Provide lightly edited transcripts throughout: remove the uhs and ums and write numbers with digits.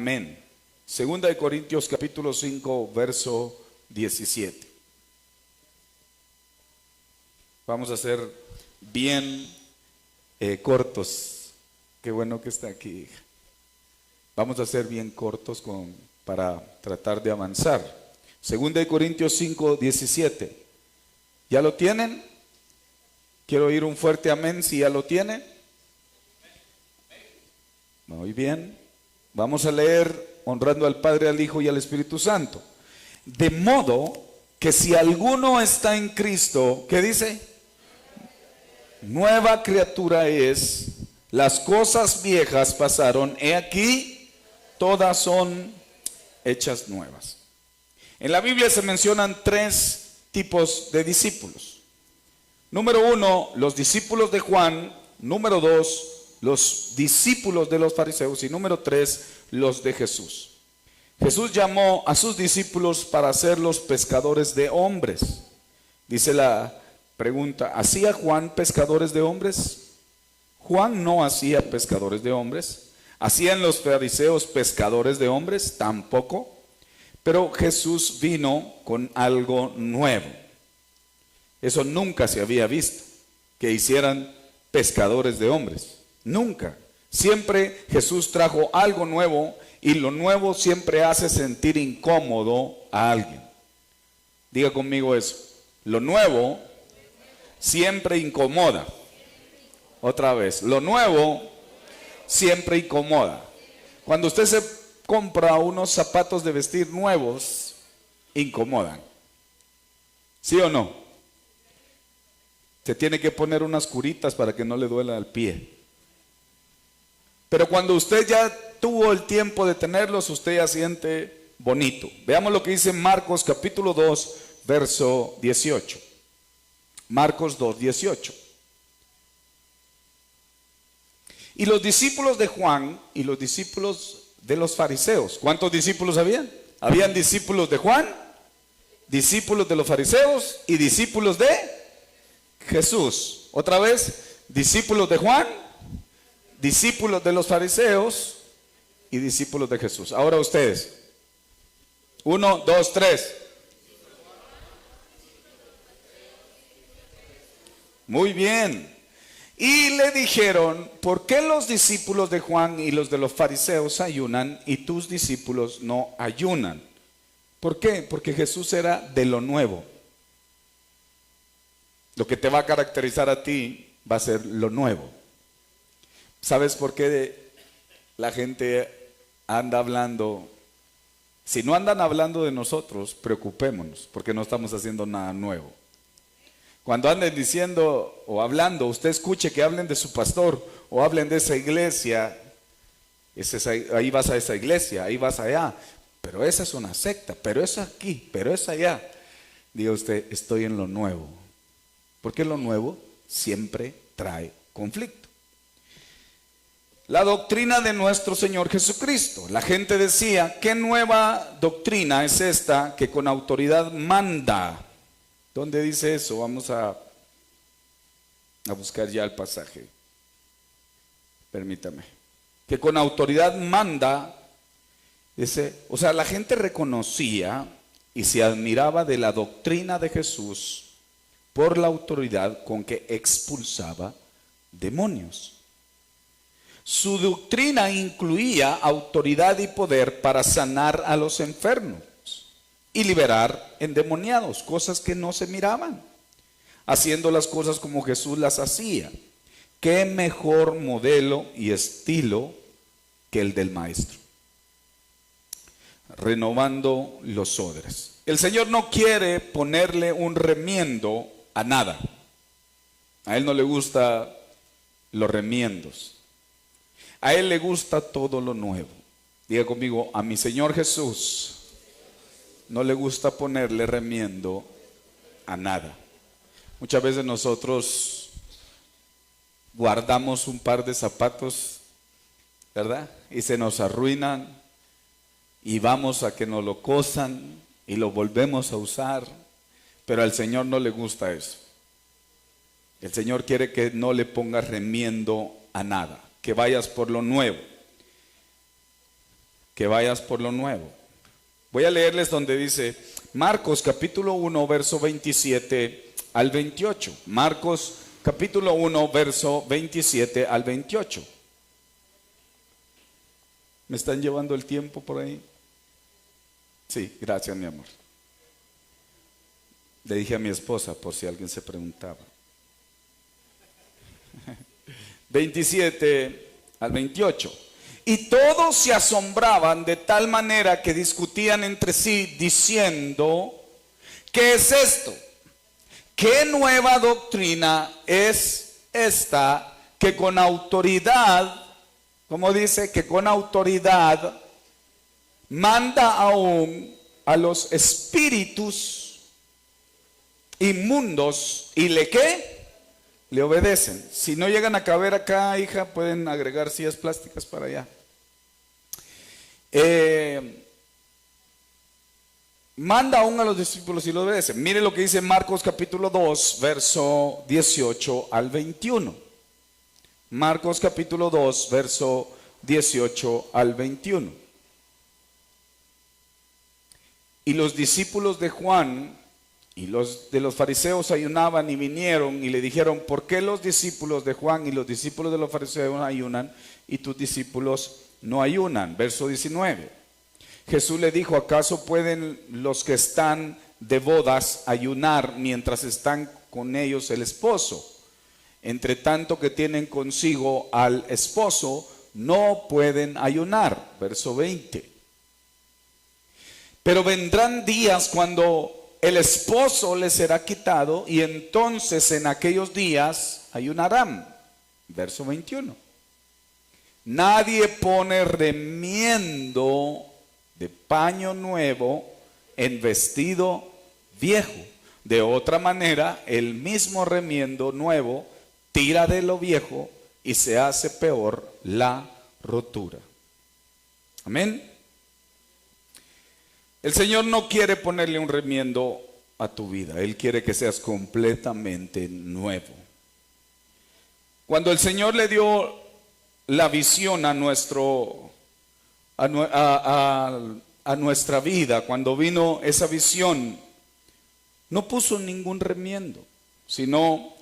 Amén. Segunda de Corintios capítulo 5, verso 17. Vamos a ser bien cortos. Qué bueno que está aquí, hija. Vamos a ser bien cortos para tratar de avanzar. Segunda de Corintios 5, 17. ¿Ya lo tienen? Quiero oír un fuerte amén si ya lo tienen. Muy bien. Vamos a leer honrando al Padre, al Hijo y al Espíritu Santo. De modo que si alguno está en Cristo, ¿qué dice? Nueva criatura es, las cosas viejas pasaron, he aquí, todas son hechas nuevas. En la Biblia se mencionan tres tipos de discípulos. Número uno, los discípulos de Juan. Número dos, los discípulos de los fariseos. Y número tres, los de Jesús. Jesús llamó a sus discípulos para hacerlos pescadores de hombres. Dice la pregunta, ¿hacía Juan pescadores de hombres? Juan no hacía pescadores de hombres. ¿Hacían los fariseos pescadores de hombres? Tampoco. Pero Jesús vino con algo nuevo. Eso nunca se había visto, que hicieran pescadores de hombres. Nunca. Siempre Jesús trajo algo nuevo, y lo nuevo siempre hace sentir incómodo a alguien. Diga conmigo eso. Lo nuevo siempre incomoda. Otra vez. Lo nuevo siempre incomoda. Cuando usted se compra unos zapatos de vestir nuevos, incomodan. ¿Sí o no? Se tiene que poner unas curitas para que no le duela el pie. Pero cuando usted ya tuvo el tiempo de tenerlos, usted ya siente bonito. Veamos lo que dice Marcos capítulo 2, verso 18. Marcos 2, 18. Y los discípulos de Juan y los discípulos de los fariseos. ¿Cuántos discípulos habían? Habían discípulos de Juan, discípulos de los fariseos y discípulos de Jesús. Otra vez, discípulos de Juan, discípulos de los fariseos y discípulos de Jesús. Ahora ustedes. 1, 2, 3. Muy bien. Y le dijeron, ¿por qué los discípulos de Juan y los de los fariseos ayunan y tus discípulos no ayunan? ¿Por qué? Porque Jesús era de lo nuevo. Lo que te va a caracterizar a ti va a ser lo nuevo. ¿Sabes por qué la gente anda hablando? Si no andan hablando de nosotros, preocupémonos, porque no estamos haciendo nada nuevo. Cuando anden diciendo o hablando, usted escuche que hablen de su pastor o hablen de esa iglesia, ahí vas a esa iglesia, ahí vas allá, pero esa es una secta, pero es aquí, pero es allá. Diga usted, estoy en lo nuevo, porque lo nuevo siempre trae conflicto. La doctrina de nuestro Señor Jesucristo. La gente decía, ¿qué nueva doctrina es esta que con autoridad manda? ¿Dónde dice eso? Vamos a buscar ya el pasaje. Permítame. Que con autoridad manda, o sea, la gente reconocía y se admiraba de la doctrina de Jesús por la autoridad con que expulsaba demonios. Su doctrina incluía autoridad y poder para sanar a los enfermos y liberar endemoniados, cosas que no se miraban, haciendo las cosas como Jesús las hacía. ¿Qué mejor modelo y estilo que el del Maestro? Renovando los odres. El Señor no quiere ponerle un remiendo a nada. A Él no le gustan los remiendos. A Él le gusta todo lo nuevo. Diga conmigo, a mi Señor Jesús no le gusta ponerle remiendo a nada. Muchas veces nosotros guardamos un par de zapatos, ¿verdad? Y se nos arruinan y vamos a que nos lo cosan y lo volvemos a usar, pero al Señor no le gusta eso. El Señor quiere que no le pongas remiendo a nada, que vayas por lo nuevo. que vayas por lo nuevo. Voy a leerles donde dice Marcos capítulo 1, verso 27 al 28. Marcos capítulo 1, verso 27 al 28. ¿Me están llevando el tiempo por ahí? Sí, gracias, mi amor. Le dije a mi esposa por si alguien se preguntaba. 27 al 28. Y todos se asombraban de tal manera que discutían entre sí diciendo: ¿qué es esto? ¿Qué nueva doctrina es esta que con autoridad, como dice, que con autoridad manda aún a los espíritus inmundos y le qué? Le obedecen? Si no llegan a caber acá, hija, pueden agregar sillas plásticas para allá. Manda aún a los discípulos y le obedecen. Mire lo que dice Marcos capítulo 2, verso 18 al 21. Marcos capítulo 2, verso 18 al 21. Y los discípulos de Juan y los de los fariseos ayunaban y vinieron y le dijeron: ¿por qué los discípulos de Juan y los discípulos de los fariseos ayunan y tus discípulos no ayunan? Verso 19. Jesús le dijo: ¿acaso pueden los que están de bodas ayunar mientras están con ellos el esposo? Entre tanto que tienen consigo al esposo, no pueden ayunar. Verso 20. Pero vendrán días cuando el esposo les será quitado y entonces en aquellos días ayunarán. Verso 21. Nadie pone remiendo de paño nuevo en vestido viejo. De otra manera, el mismo remiendo nuevo tira de lo viejo y se hace peor la rotura. Amén. El Señor no quiere ponerle un remiendo a tu vida. Él quiere que seas completamente nuevo. Cuando el Señor le dio la visión a nuestra vida, cuando vino esa visión, no puso ningún remiendo, sino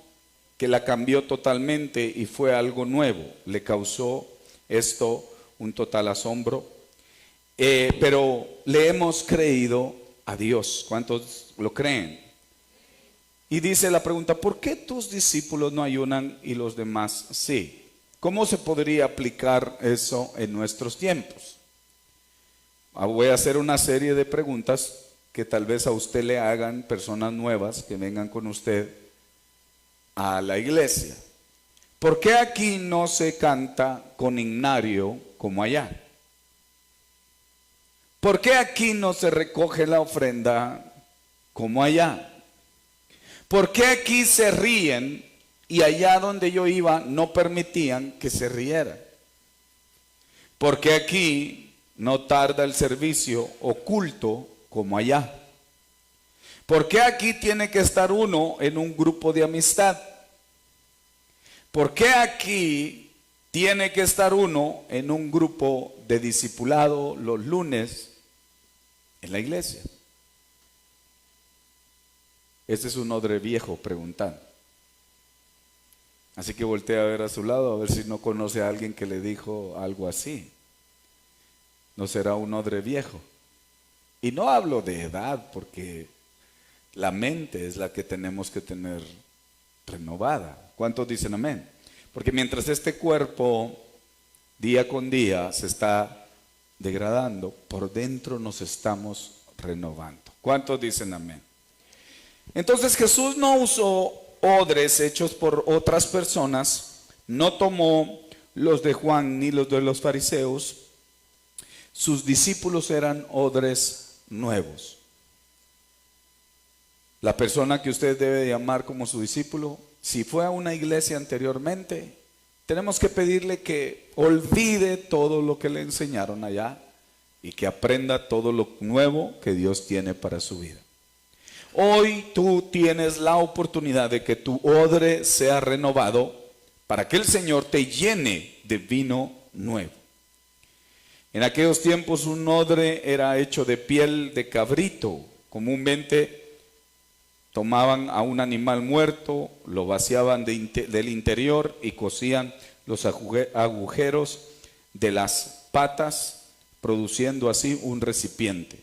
que la cambió totalmente y fue algo nuevo. Le causó esto un total asombro. Pero le hemos creído a Dios. ¿Cuántos lo creen? Y dice la pregunta: ¿por qué tus discípulos no ayunan y los demás sí? ¿Cómo se podría aplicar eso en nuestros tiempos? Voy a hacer una serie de preguntas que tal vez a usted le hagan personas nuevas que vengan con usted a la iglesia. ¿Por qué aquí no se canta con himnario como allá? ¿Por qué aquí no se recoge la ofrenda como allá? ¿Por qué aquí se ríen y allá donde yo iba no permitían que se rieran? ¿Por qué aquí no tarda el servicio oculto como allá? ¿Por qué aquí tiene que estar uno en un grupo de amistad? ¿Por qué aquí tiene que estar uno en un grupo de discipulado los lunes en la iglesia? Este es un odre viejo preguntando. Así que voltea a ver a su lado a ver si no conoce a alguien que le dijo algo así. No será un odre viejo. Y no hablo de edad, porque la mente es la que tenemos que tener renovada. ¿Cuántos dicen amén? Porque mientras este cuerpo día con día se está degradando, por dentro nos estamos renovando. ¿Cuántos dicen amén? Entonces Jesús no usó odres hechos por otras personas, no tomó los de Juan ni los de los fariseos. Sus discípulos eran odres nuevos. La persona que usted debe llamar como su discípulo, si fue a una iglesia anteriormente, tenemos que pedirle que olvide todo lo que le enseñaron allá y que aprenda todo lo nuevo que Dios tiene para su vida. Hoy tú tienes la oportunidad de que tu odre sea renovado para que el Señor te llene de vino nuevo. En aquellos tiempos un odre era hecho de piel de cabrito. Comúnmente tomaban a un animal muerto, lo vaciaban del interior y cosían los agujeros de las patas, produciendo así un recipiente.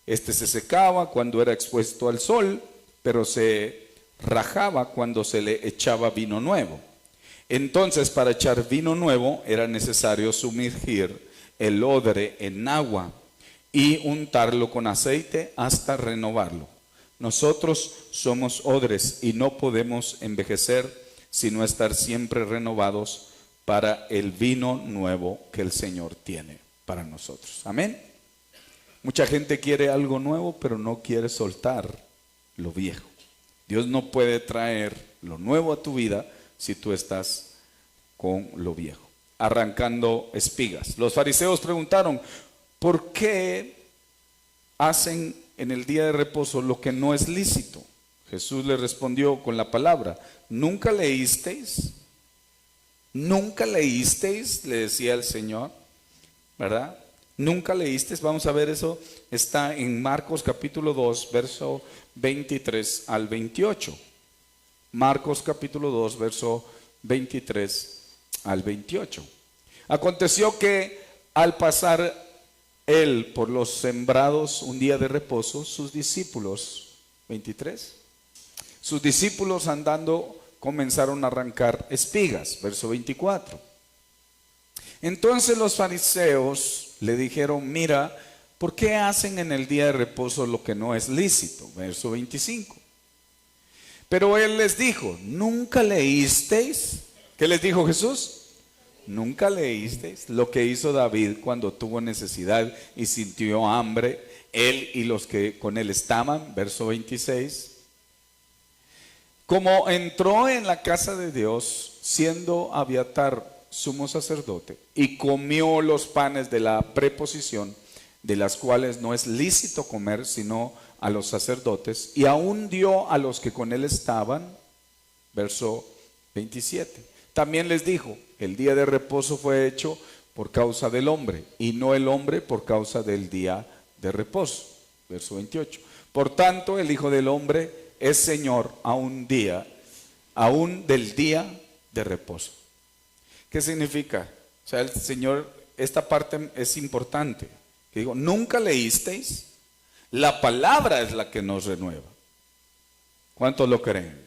Este se secaba cuando era expuesto al sol, pero se rajaba cuando se le echaba vino nuevo. Entonces, para echar vino nuevo era necesario sumergir el odre en agua y untarlo con aceite hasta renovarlo. Nosotros somos odres y no podemos envejecer, sino estar siempre renovados para el vino nuevo que el Señor tiene para nosotros. Amén. Mucha gente quiere algo nuevo, pero no quiere soltar lo viejo. Dios no puede traer lo nuevo a tu vida si tú estás con lo viejo, arrancando espigas. Los fariseos preguntaron, ¿por qué hacen en el día de reposo lo que no es lícito? Jesús le respondió con la palabra, ¿nunca leísteis? ¿Nunca leísteis? Le decía el Señor, ¿verdad? ¿Nunca leísteis? Vamos a ver eso. Está en Marcos capítulo 2, verso 23 al 28. Marcos capítulo 2, verso 23 al 28. Aconteció que al pasar él por los sembrados un día de reposo, sus discípulos, 23, sus discípulos andando comenzaron a arrancar espigas, verso 24. Entonces los fariseos le dijeron, mira, ¿por qué hacen en el día de reposo lo que no es lícito? Verso 25. Pero él les dijo, ¿nunca leísteis? ¿Qué les dijo Jesús? ¿Nunca leísteis lo que hizo David cuando tuvo necesidad y sintió hambre, él y los que con él estaban? Verso 26. Como entró en la casa de Dios, siendo Abiatar sumo sacerdote, y comió los panes de la preposición, de las cuales no es lícito comer sino a los sacerdotes, y aún dio a los que con él estaban. Verso 27. También les dijo, el día de reposo fue hecho por causa del hombre, y no el hombre por causa del día de reposo. Verso 28. Por tanto, el Hijo del Hombre es Señor aún del día de reposo. ¿Qué significa? O sea, el Señor, esta parte es importante. Que digo, ¿nunca leísteis? La palabra es la que nos renueva. ¿Cuántos lo creen?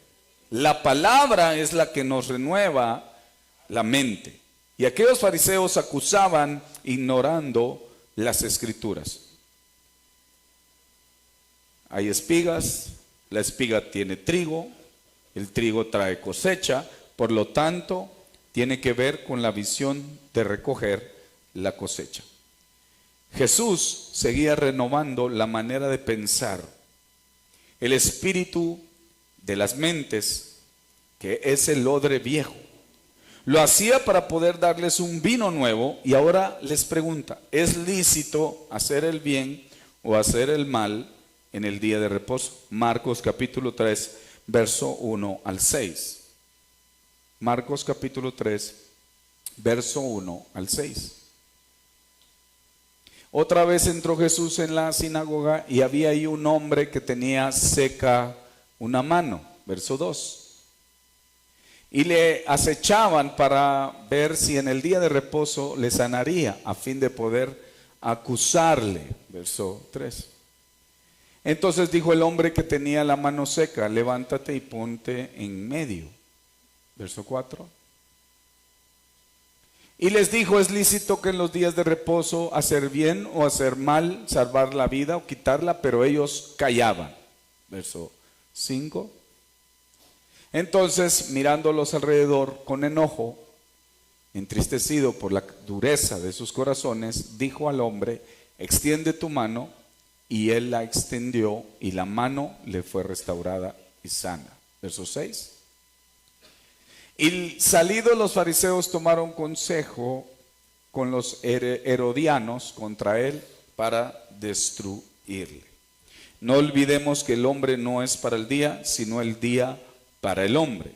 La palabra es la que nos renueva la mente. Y aquellos fariseos acusaban ignorando las escrituras. Hay espigas, la espiga tiene trigo, el trigo trae cosecha, por lo tanto, tiene que ver con la visión de recoger la cosecha. Jesús seguía renovando la manera de pensar, el espíritu de las mentes, que es el odre viejo. Lo hacía para poder darles un vino nuevo y ahora les pregunta, ¿es lícito hacer el bien o hacer el mal en el día de reposo? Marcos capítulo 3, verso 1 al 6. Marcos capítulo 3, verso 1 al 6. Otra vez entró Jesús en la sinagoga y había ahí un hombre que tenía seca una mano, verso 2. Y le acechaban para ver si en el día de reposo le sanaría, a fin de poder acusarle, verso 3. Entonces dijo el hombre que tenía la mano seca, levántate y ponte en medio. Verso 4. Y les dijo, ¿es lícito que en los días de reposo hacer bien o hacer mal, salvar la vida o quitarla? Pero ellos callaban. Verso 5. Entonces, mirándolos alrededor con enojo, entristecido por la dureza de sus corazones, dijo al hombre, extiende tu mano. Y él la extendió y la mano le fue restaurada y sana. Verso 6. Y salidos los fariseos tomaron consejo con los herodianos contra él para destruirle. No olvidemos que el hombre no es para el día, sino el día para el hombre.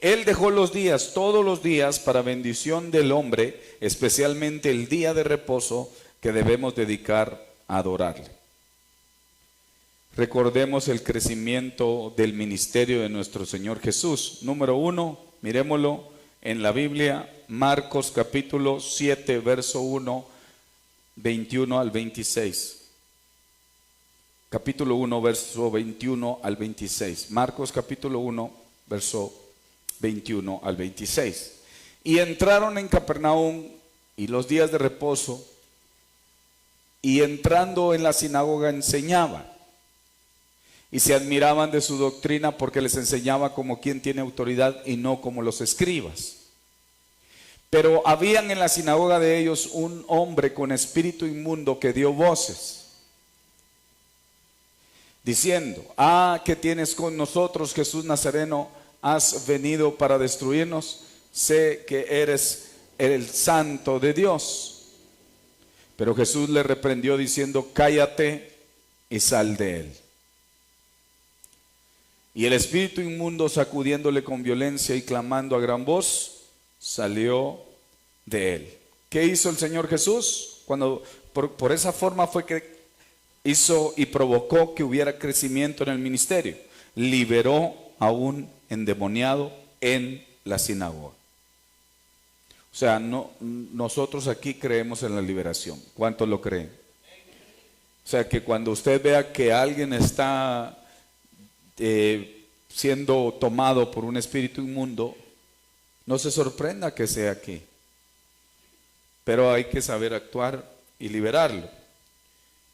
Él dejó los días, todos los días, para bendición del hombre, especialmente el día de reposo que debemos dedicar a adorarle. Recordemos el crecimiento del ministerio de nuestro Señor Jesús. Número 1, miremoslo en la Biblia, Marcos capítulo 7, verso 1, 21 al 26. Capítulo 1, verso 21 al 26. Marcos capítulo 1, verso 21 al 26. Y entraron en Capernaum y los días de reposo, y entrando en la sinagoga enseñaba. Y se admiraban de su doctrina, porque les enseñaba como quien tiene autoridad y no como los escribas. Pero habían en la sinagoga de ellos un hombre con espíritu inmundo que dio voces, diciendo: ¿qué tienes con nosotros, Jesús Nazareno? ¿Has venido para destruirnos? Sé que eres el Santo de Dios. Pero Jesús le reprendió diciendo: cállate y sal de él. Y el espíritu inmundo, sacudiéndole con violencia y clamando a gran voz, salió de él. ¿Qué hizo el Señor Jesús? Cuando por esa forma fue que hizo y provocó que hubiera crecimiento en el ministerio. Liberó a un endemoniado en la sinagoga. O sea, nosotros aquí creemos en la liberación. ¿Cuántos lo creen? O sea, que cuando usted vea que alguien está siendo tomado por un espíritu inmundo, no se sorprenda que sea aquí. Pero hay que saber actuar y liberarlo.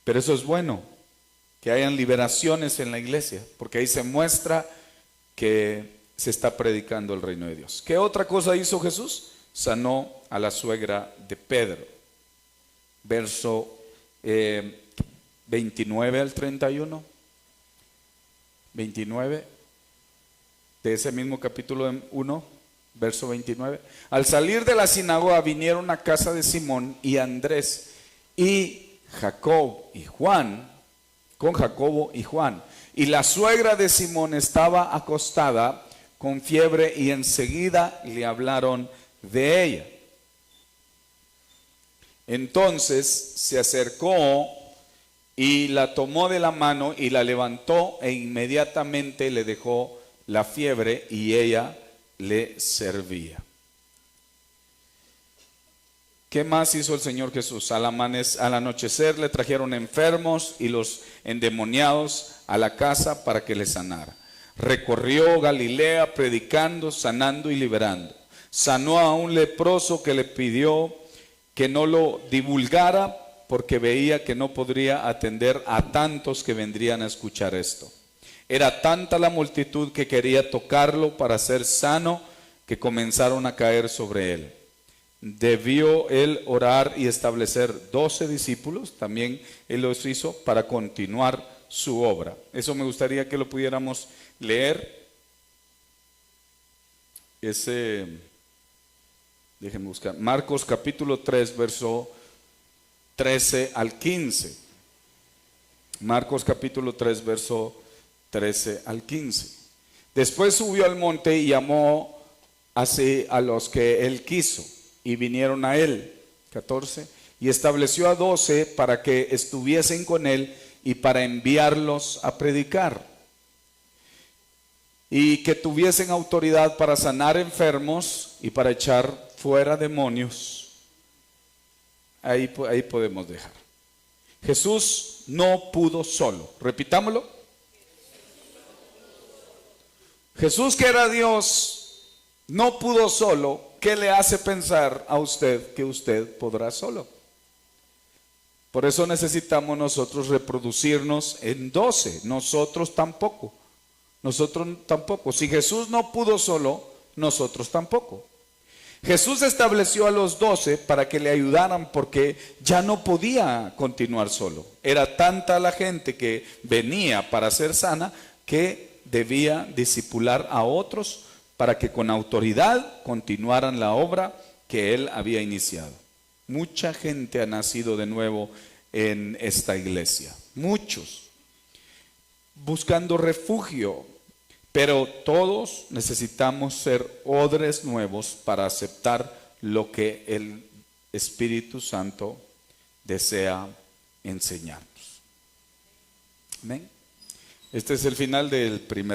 Pero eso es bueno, que hayan liberaciones en la iglesia, porque ahí se muestra que se está predicando el reino de Dios. ¿Qué otra cosa hizo Jesús? Sanó a la suegra de Pedro. Verso 29 al 31. 29 de ese mismo capítulo 1, verso 29. Al salir de la sinagoga vinieron a casa de Simón y Andrés y Jacob y Juan, con Jacobo y Juan. Y la suegra de Simón estaba acostada con fiebre, y enseguida le hablaron de ella. Entonces se acercó y la tomó de la mano y la levantó, e inmediatamente le dejó la fiebre y ella le servía. ¿Qué más hizo el Señor Jesús? Al anochecer le trajeron enfermos y los endemoniados a la casa para que le sanara. Recorrió Galilea predicando, sanando y liberando. Sanó a un leproso que le pidió que no lo divulgara, porque veía que no podría atender a tantos que vendrían a escuchar esto. Era tanta la multitud que quería tocarlo para ser sano, que comenzaron a caer sobre él. Debió él orar y establecer 12 discípulos, también él los hizo para continuar su obra. Eso me gustaría que lo pudiéramos leer. Déjenme buscar. Marcos capítulo 3, verso 13 al 15. Marcos capítulo 3, verso 13 al 15. Después subió al monte y llamó así a los que él quiso, y vinieron a él. 14. Y estableció a 12 para que estuviesen con él y para enviarlos a predicar, y que tuviesen autoridad para sanar enfermos y para echar fuera demonios. Ahí podemos dejar. Jesús no pudo solo. Repitámoslo. Jesús, que era Dios, no pudo solo. ¿Qué le hace pensar a usted que usted podrá solo? Por eso necesitamos nosotros reproducirnos en 12. Nosotros tampoco. Nosotros tampoco. Si Jesús no pudo solo, nosotros tampoco. Jesús estableció a los 12 para que le ayudaran, porque ya no podía continuar solo. Era tanta la gente que venía para ser sana que debía discipular a otros para que con autoridad continuaran la obra que él había iniciado. Mucha gente ha nacido de nuevo en esta iglesia. Muchos buscando refugio, Pero todos necesitamos ser odres nuevos para aceptar lo que el Espíritu Santo desea enseñarnos. Amén. Este es el final del primer